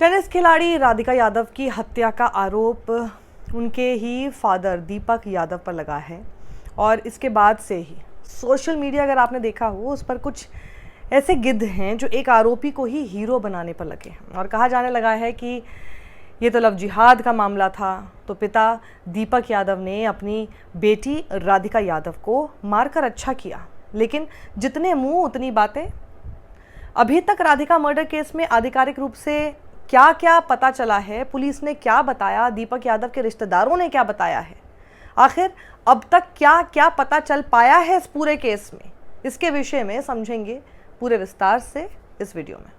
Tennis खिलाड़ी राधिका यादव की हत्या का आरोप उनके ही फादर दीपक यादव पर लगा है और इसके बाद से ही सोशल मीडिया अगर आपने देखा हो उस पर कुछ ऐसे गिद्ध हैं जो एक आरोपी को ही हीरो बनाने पर लगे हैं और कहा जाने लगा है कि ये तो लव जिहाद का मामला था, तो पिता दीपक यादव ने अपनी बेटी राधिका यादव को मारकर अच्छा किया, लेकिन जितने मुंह उतनी बातें। अभी तक राधिका मर्डर केस में आधिकारिक रूप से क्या क्या पता चला है, पुलिस ने क्या बताया, दीपक यादव के रिश्तेदारों ने क्या बताया है, आखिर अब तक क्या क्या पता चल पाया है इस पूरे केस में, इसके विषय में समझेंगे पूरे विस्तार से इस वीडियो में।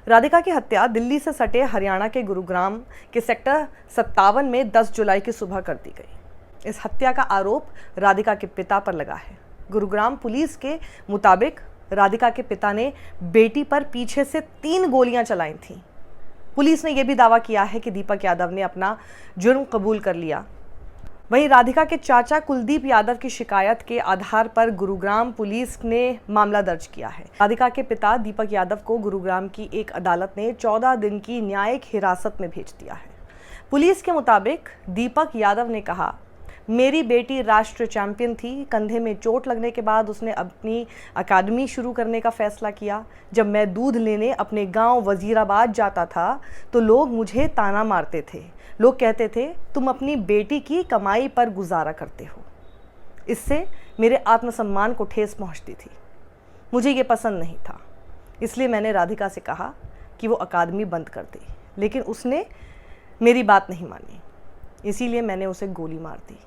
राधिका की हत्या दिल्ली से सटे हरियाणा के गुरुग्राम के सेक्टर 57 में 10 जुलाई की सुबह कर दी गई। इस हत्या का आरोप राधिका के पिता पर लगा है। गुरुग्राम पुलिस के मुताबिक राधिका के पिता ने बेटी पर पीछे से 3 गोलियां चलाई थीं। पुलिस ने यह भी दावा किया है कि दीपक यादव ने अपना जुर्म कबूल कर लिया। वहीं राधिका के चाचा कुलदीप यादव की शिकायत के आधार पर गुरुग्राम पुलिस ने मामला दर्ज किया है। राधिका के पिता दीपक यादव को गुरुग्राम की एक अदालत ने 14 दिन की न्यायिक हिरासत में भेज दिया है। पुलिस के मुताबिक दीपक यादव ने कहा, मेरी बेटी राष्ट्रीय चैंपियन थी। कंधे में चोट लगने के बाद उसने अपनी अकादमी शुरू करने का फैसला किया। जब मैं दूध लेने अपने गांव वजीराबाद जाता था तो लोग मुझे ताना मारते थे। लोग कहते थे, तुम अपनी बेटी की कमाई पर गुजारा करते हो। इससे मेरे आत्मसम्मान को ठेस पहुंचती थी। मुझे ये पसंद नहीं था, इसलिए मैंने राधिका से कहा कि वो अकादमी बंद कर दे, लेकिन उसने मेरी बात नहीं मानी, इसीलिए मैंने उसे गोली मार दी।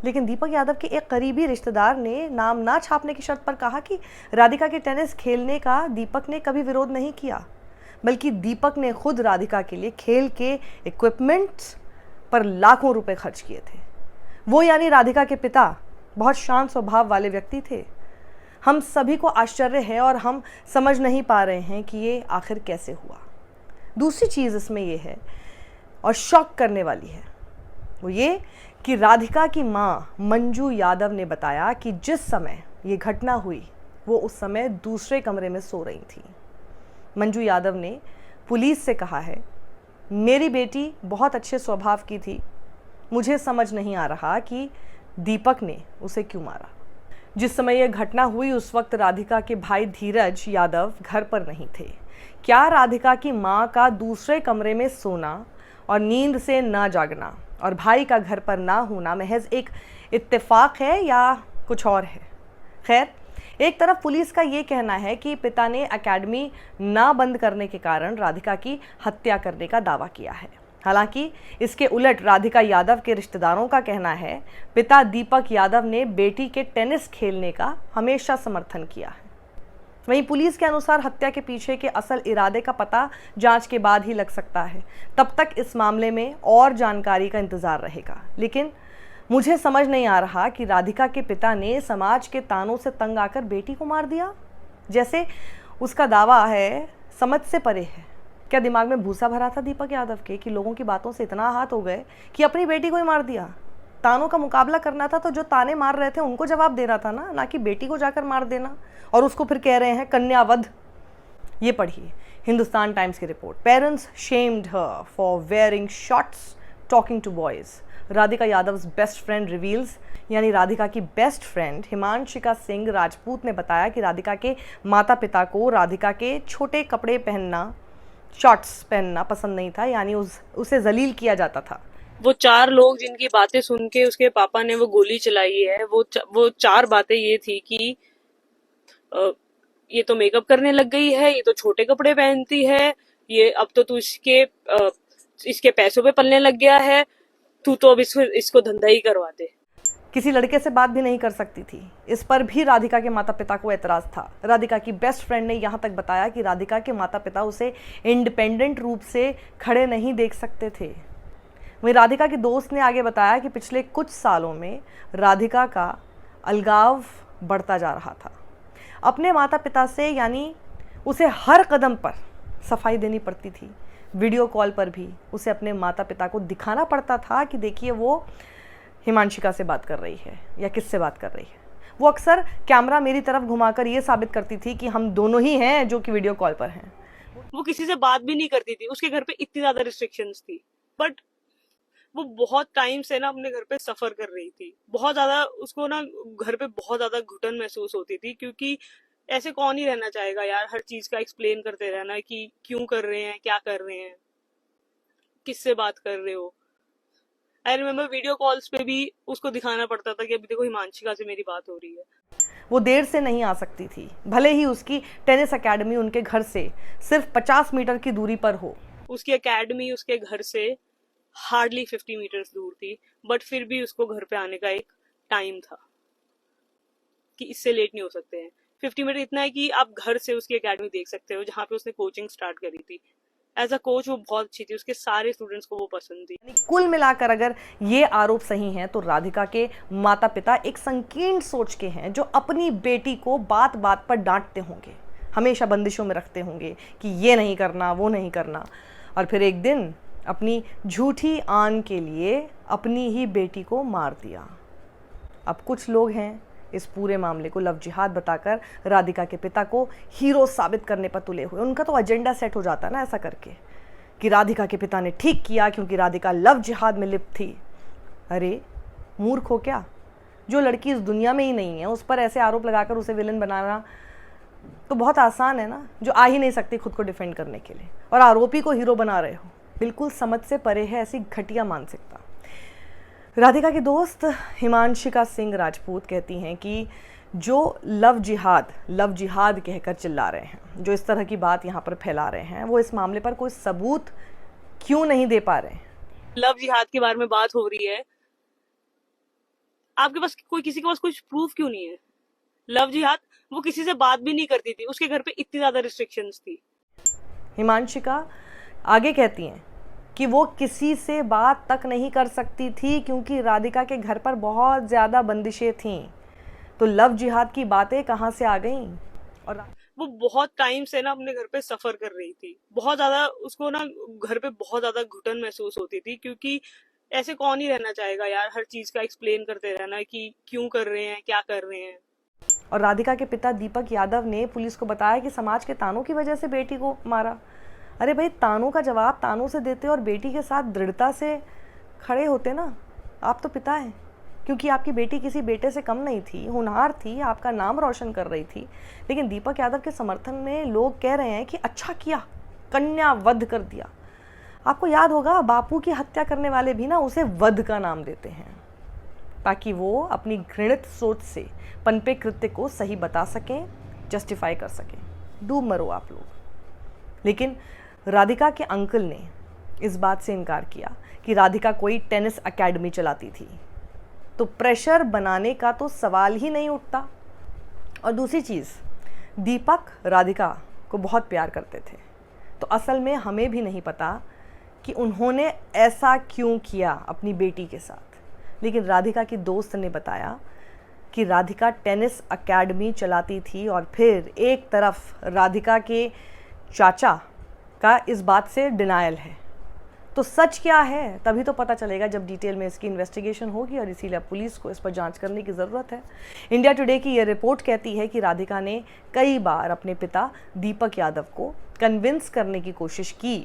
लेकिन दीपक यादव के एक करीबी रिश्तेदार ने नाम ना छापने की शर्त पर कहा कि राधिका के टेनिस खेलने का दीपक ने कभी विरोध नहीं किया, बल्कि दीपक ने खुद राधिका के लिए खेल के इक्विपमेंट्स पर लाखों रुपए खर्च किए थे। वो यानी राधिका के पिता बहुत शांत स्वभाव वाले व्यक्ति थे। हम सभी को आश्चर्य है और हम समझ नहीं पा रहे हैं कि ये आखिर कैसे हुआ। दूसरी चीज़ इसमें ये है और शॉक करने वाली है, वो ये कि राधिका की माँ मंजू यादव ने बताया कि जिस समय ये घटना हुई वो उस समय दूसरे कमरे में सो रही थी। मंजू यादव ने पुलिस से कहा है, मेरी बेटी बहुत अच्छे स्वभाव की थी, मुझे समझ नहीं आ रहा कि दीपक ने उसे क्यों मारा। जिस समय यह घटना हुई उस वक्त राधिका के भाई धीरज यादव घर पर नहीं थे। क्या राधिका की माँ का दूसरे कमरे में सोना और नींद से ना जागना और भाई का घर पर ना होना महज एक इत्तेफाक है या कुछ और है? खैर, एक तरफ पुलिस का ये कहना है कि पिता ने एकेडमी ना बंद करने के कारण राधिका की हत्या करने का दावा किया है। हालांकि इसके उलट राधिका यादव के रिश्तेदारों का कहना है, पिता दीपक यादव ने बेटी के टेनिस खेलने का हमेशा समर्थन किया है। वहीं पुलिस के अनुसार हत्या के पीछे के असल इरादे का पता जांच के बाद ही लग सकता है। तब तक इस मामले में और जानकारी का इंतजार रहेगा। लेकिन मुझे समझ नहीं आ रहा कि राधिका के पिता ने समाज के तानों से तंग आकर बेटी को मार दिया, जैसे उसका दावा है, समझ से परे है। क्या दिमाग में भूसा भरा था दीपक यादव के कि लोगों की बातों से इतना आहत हो गए कि अपनी बेटी को ही मार दिया? तानों का मुकाबला करना था तो जो ताने मार रहे थे उनको जवाब देना था ना कि बेटी को जाकर मार देना और उसको फिर कह रहे हैं कन्यावध। ये पढ़िए हिंदुस्तान टाइम्स की रिपोर्ट। Parents shamed her for wearing shorts talking to boys. Radhika Yadav's best friend reveals, यानी राधिका की बेस्ट फ्रेंड हिमांशिका सिंह राजपूत ने बताया कि राधिका के माता पिता को राधिका के छोटे कपड़े पहनना, शॉर्ट्स पहनना पसंद नहीं था, यानी उसे जलील किया जाता था। वो 4 लोग जिनकी बातें सुन के उसके पापा ने वो गोली चलाई है, वो 4 बातें ये थी कि ये तो मेकअप करने लग गई है, ये तो छोटे कपड़े पहनती है, ये अब तो तू इसके पैसों पे पलने लग गया है, तू तो अब इसको धंधा ही करवा दे। किसी लड़के से बात भी नहीं कर सकती थी। इस पर भी राधिका के माता पिता को एतराज था। राधिका की बेस्ट फ्रेंड ने यहाँ तक बताया कि राधिका के माता पिता उसे इंडिपेंडेंट रूप से खड़े नहीं देख सकते थे। वहीं राधिका के दोस्त ने आगे बताया कि पिछले कुछ सालों में राधिका का अलगाव बढ़ता जा रहा था अपने माता पिता से, यानी उसे हर कदम पर सफाई देनी पड़ती थी। वीडियो कॉल पर भी उसे अपने माता पिता को दिखाना पड़ता था कि देखिए वो हिमांशिका से बात कर रही है या किससे बात कर रही है। वो अक्सर कैमरा मेरी तरफ घुमाकर ये साबित करती थी कि हम दोनों ही हैं जो कि वीडियो कॉल पर हैं। वो किसी से बात भी नहीं करती थी, उसके घर पे इतनी ज्यादा रिस्ट्रिक्शंस थी, बट वो बहुत टाइम से ना अपने घर पे सफर कर रही थी। बहुत ज्यादा उसको ना घर पे बहुत ज्यादा घुटन महसूस होती थी, क्योंकि ऐसे कौन ही रहना चाहेगा यार, हर चीज का एक्सप्लेन करते रहना कि क्यों कर रहे हैं, क्या कर रहे हैं, किससे बात कर रहे हो। आई रिमेम्बर वीडियो कॉल्स पे भी उसको दिखाना पड़ता था कि अभी देखो हिमांशिका से मेरी बात हो रही है। वो देर से नहीं आ सकती थी, भले ही उसकी टेनिस एकेडमी उनके घर से सिर्फ 50 मीटर की दूरी पर हो। उसकी एकेडमी उसके घर से हार्डली 50 मीटर्स दूर थी, बट फिर भी उसको घर पे आने का एक टाइम था कि इससे लेट नहीं हो सकते हैं। 50 मीटर इतना है कि आप घर से उसकी एकेडमी देख सकते हो, जहाँ पे उसने कोचिंग स्टार्ट करी थी। एज अ कोच वो बहुत अच्छी थी, उसके सारे स्टूडेंट्स को वो पसंद थी। कुल मिलाकर अगर ये आरोप सही हैं तो राधिका के माता पिता एक संकीर्ण सोच के हैं, जो अपनी बेटी को बात बात पर डांटते होंगे, हमेशा बंदिशों में रखते होंगे कि ये नहीं करना, वो नहीं करना, और फिर एक दिन अपनी झूठी आन के लिए अपनी ही बेटी को मार दिया। अब कुछ लोग हैं इस पूरे मामले को लव जिहाद बताकर राधिका के पिता को हीरो साबित करने पर तुले हुए। उनका तो एजेंडा सेट हो जाता है ना ऐसा करके कि राधिका के पिता ने ठीक किया क्योंकि राधिका लव जिहाद में लिप्त थी। अरे मूर्ख हो क्या? जो लड़की इस दुनिया में ही नहीं है उस पर ऐसे आरोप लगाकर उसे विलन बनाना तो बहुत आसान है ना, जो आ ही नहीं सकती खुद को डिफेंड करने के लिए, और आरोपी को हीरो बना रहे हो। बिल्कुल समझ से परे है ऐसी घटिया मानसिकता। राधिका की दोस्त हिमांशिका सिंह राजपूत कहती हैं कि जो लव जिहाद कहकर चिल्ला रहे हैं, जो इस तरह की बात यहाँ पर फैला रहे हैं, वो इस मामले पर कोई सबूत क्यों नहीं दे पा रहे हैं? लव जिहाद के बारे में बात हो रही है, आपके पास किसी के पास कुछ प्रूफ क्यों नहीं है? लव जिहाद वो किसी से बात भी नहीं करती थी, उसके घर पे इतनी ज्यादा रिस्ट्रिक्शंस थी। हिमांशिका आगे कहती हैं कि वो किसी से बात तक नहीं कर सकती थी क्योंकि राधिका के घर पर बहुत ज़्यादा बंदिशें थीं। तो लव जिहाद की बातें कहाँ से आ गईं? और वो बहुत टाइम से ना अपने घर पे सफर कर रही थी, बहुत ज्यादा उसको ना घर पे बहुत ज्यादा घुटन महसूस होती थी, क्योंकि ऐसे कौन ही रहना चाहेगा यार, हर चीज का एक्सप्लेन करते रहना कि क्यों कर रहे हैं, क्या कर रहे हैं। और राधिका के पिता दीपक यादव ने पुलिस को बताया कि समाज के तानों की वजह से बेटी को मारा। अरे भाई, तानों का जवाब तानों से देते और बेटी के साथ दृढ़ता से खड़े होते ना। आप तो पिता हैं, क्योंकि आपकी बेटी किसी बेटे से कम नहीं थी, होनहार थी, आपका नाम रोशन कर रही थी। लेकिन दीपक यादव के समर्थन में लोग कह रहे हैं कि अच्छा किया, कन्या वध कर दिया। आपको याद होगा बापू की हत्या करने वाले भी ना उसे वध का नाम देते हैं, ताकि वो अपनी घृणित सोच से पनपे कृत्य को सही बता सकें, जस्टिफाई कर सकें। डूब मरो आप लोग। लेकिन राधिका के अंकल ने इस बात से इनकार किया कि राधिका कोई टेनिस एकेडमी चलाती थी, तो प्रेशर बनाने का तो सवाल ही नहीं उठता। और दूसरी चीज़, दीपक राधिका को बहुत प्यार करते थे, तो असल में हमें भी नहीं पता कि उन्होंने ऐसा क्यों किया अपनी बेटी के साथ। लेकिन राधिका की दोस्त ने बताया कि राधिका टेनिस एकेडमी चलाती थी, और फिर एक तरफ राधिका के चाचा का इस बात से डिनायल है। तो सच क्या है तभी तो पता चलेगा जब डिटेल में इसकी इन्वेस्टिगेशन होगी, और इसीलिए पुलिस को इस पर जांच करने की ज़रूरत है। इंडिया टुडे की ये रिपोर्ट कहती है कि राधिका ने कई बार अपने पिता दीपक यादव को कन्विंस करने की कोशिश की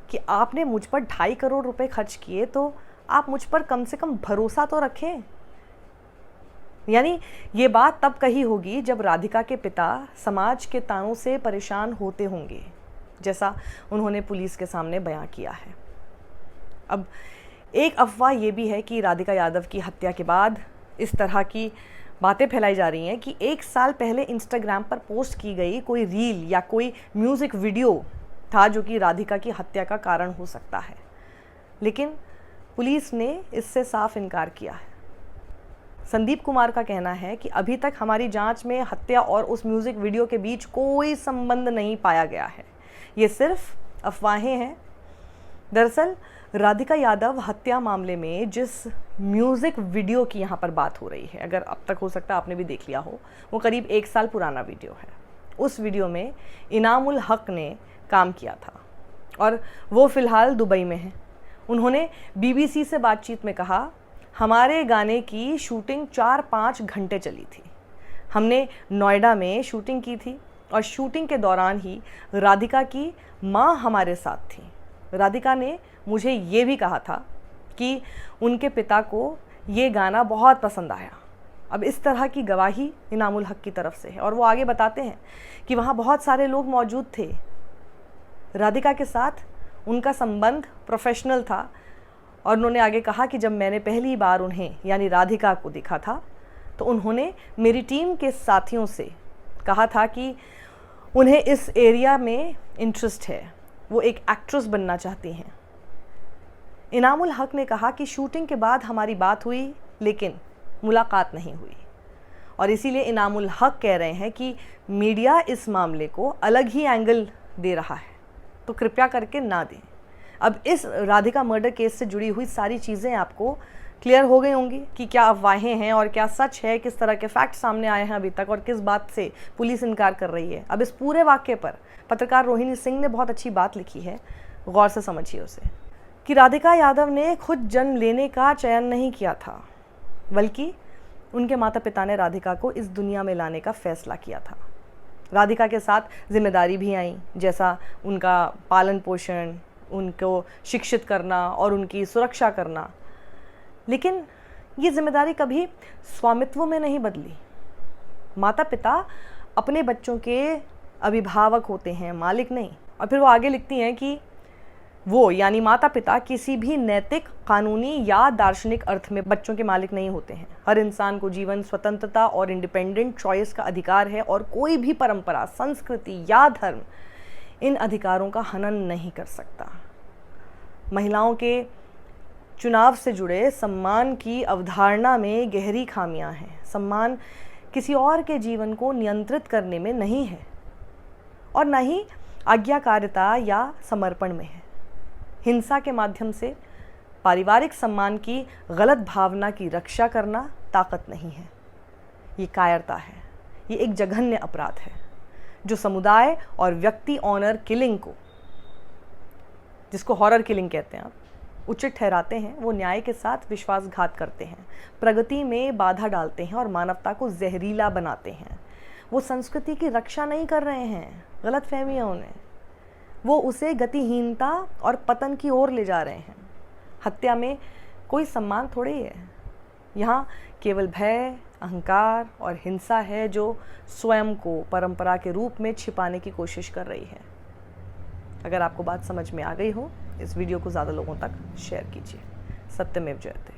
कि आपने मुझ पर 2.5 करोड़ रुपए खर्च किए, तो आप मुझ पर कम से कम भरोसा तो रखें। यानी ये बात तब कही होगी जब राधिका के पिता समाज के तानों से परेशान होते होंगे, जैसा उन्होंने पुलिस के सामने बयां किया है। अब एक अफवाह ये भी है कि राधिका यादव की हत्या के बाद इस तरह की बातें फैलाई जा रही हैं कि 1 साल पहले इंस्टाग्राम पर पोस्ट की गई कोई रील या कोई म्यूज़िक वीडियो था जो कि राधिका की हत्या का कारण हो सकता है। लेकिन पुलिस ने इससे साफ इनकार किया है। संदीप कुमार का कहना है कि अभी तक हमारी जांच में हत्या और उस म्यूज़िक वीडियो के बीच कोई संबंध नहीं पाया गया है, ये सिर्फ अफवाहें हैं। दरअसल राधिका यादव हत्या मामले में जिस म्यूज़िक वीडियो की यहाँ पर बात हो रही है, अगर अब तक हो सकता है आपने भी देख लिया हो, वो करीब 1 साल पुराना वीडियो है। उस वीडियो में इनामुल हक ने काम किया था और वो फ़िलहाल दुबई में है। उन्होंने BBC से बातचीत में कहा, हमारे गाने की शूटिंग 4-5 घंटे चली थी। हमने नोएडा में शूटिंग की थी और शूटिंग के दौरान ही राधिका की माँ हमारे साथ थी। राधिका ने मुझे ये भी कहा था कि उनके पिता को ये गाना बहुत पसंद आया। अब इस तरह की गवाही इनामुल हक की तरफ से है और वो आगे बताते हैं कि वहाँ बहुत सारे लोग मौजूद थे। राधिका के साथ उनका संबंध प्रोफेशनल था और उन्होंने आगे कहा कि जब मैंने पहली बार उन्हें यानी राधिका को देखा था तो उन्होंने मेरी टीम के साथियों से कहा था कि उन्हें इस एरिया में इंटरेस्ट है, वो एक एक्ट्रेस बनना चाहती हैं। इनामुल हक ने कहा कि शूटिंग के बाद हमारी बात हुई लेकिन मुलाकात नहीं हुई और इसीलिए इनामुल हक कह रहे हैं कि मीडिया इस मामले को अलग ही एंगल दे रहा है, तो कृपया करके ना दें। अब इस राधिका मर्डर केस से जुड़ी हुई सारी चीज़ें आपको क्लियर हो गई होंगी कि क्या अफवाहें हैं और क्या सच है, किस तरह के फैक्ट सामने आए हैं अभी तक और किस बात से पुलिस इनकार कर रही है। अब इस पूरे वाक्य पर पत्रकार रोहिणी सिंह ने बहुत अच्छी बात लिखी है, गौर से समझिए उसे, कि राधिका यादव ने खुद जन्म लेने का चयन नहीं किया था, बल्कि उनके माता पिता ने राधिका को इस दुनिया में लाने का फैसला किया था। राधिका के साथ जिम्मेदारी भी आई, जैसा उनका पालन पोषण, उनको शिक्षित करना और उनकी सुरक्षा करना, लेकिन ये जिम्मेदारी कभी स्वामित्व में नहीं बदली। माता पिता अपने बच्चों के अभिभावक होते हैं, मालिक नहीं। और फिर वो आगे लिखती हैं कि वो यानी माता पिता किसी भी नैतिक, कानूनी या दार्शनिक अर्थ में बच्चों के मालिक नहीं होते हैं। हर इंसान को जीवन, स्वतंत्रता और इंडिपेंडेंट चॉइस का अधिकार है और कोई भी परंपरा, संस्कृति या धर्म इन अधिकारों का हनन नहीं कर सकता। महिलाओं के चुनाव से जुड़े सम्मान की अवधारणा में गहरी खामियां हैं। सम्मान किसी और के जीवन को नियंत्रित करने में नहीं है और न ही आज्ञाकारिता या समर्पण में है। हिंसा के माध्यम से पारिवारिक सम्मान की गलत भावना की रक्षा करना ताकत नहीं है, ये कायरता है। ये एक जघन्य अपराध है जो समुदाय और व्यक्ति ऑनर किलिंग को, जिसको हॉरर किलिंग कहते हैं आप, उचित ठहराते हैं। वो न्याय के साथ विश्वासघात करते हैं, प्रगति में बाधा डालते हैं और मानवता को जहरीला बनाते हैं। वो संस्कृति की रक्षा नहीं कर रहे हैं, गलत फहमियाँ उन्हें, वो उसे गतिहीनता और पतन की ओर ले जा रहे हैं। हत्या में कोई सम्मान थोड़ी है, यहाँ केवल भय, अहंकार और हिंसा है जो स्वयं को परंपरा के रूप में छिपाने की कोशिश कर रही है। अगर आपको बात समझ में आ गई हो, इस वीडियो को ज़्यादा लोगों तक शेयर कीजिए। सत्यमेव जयते।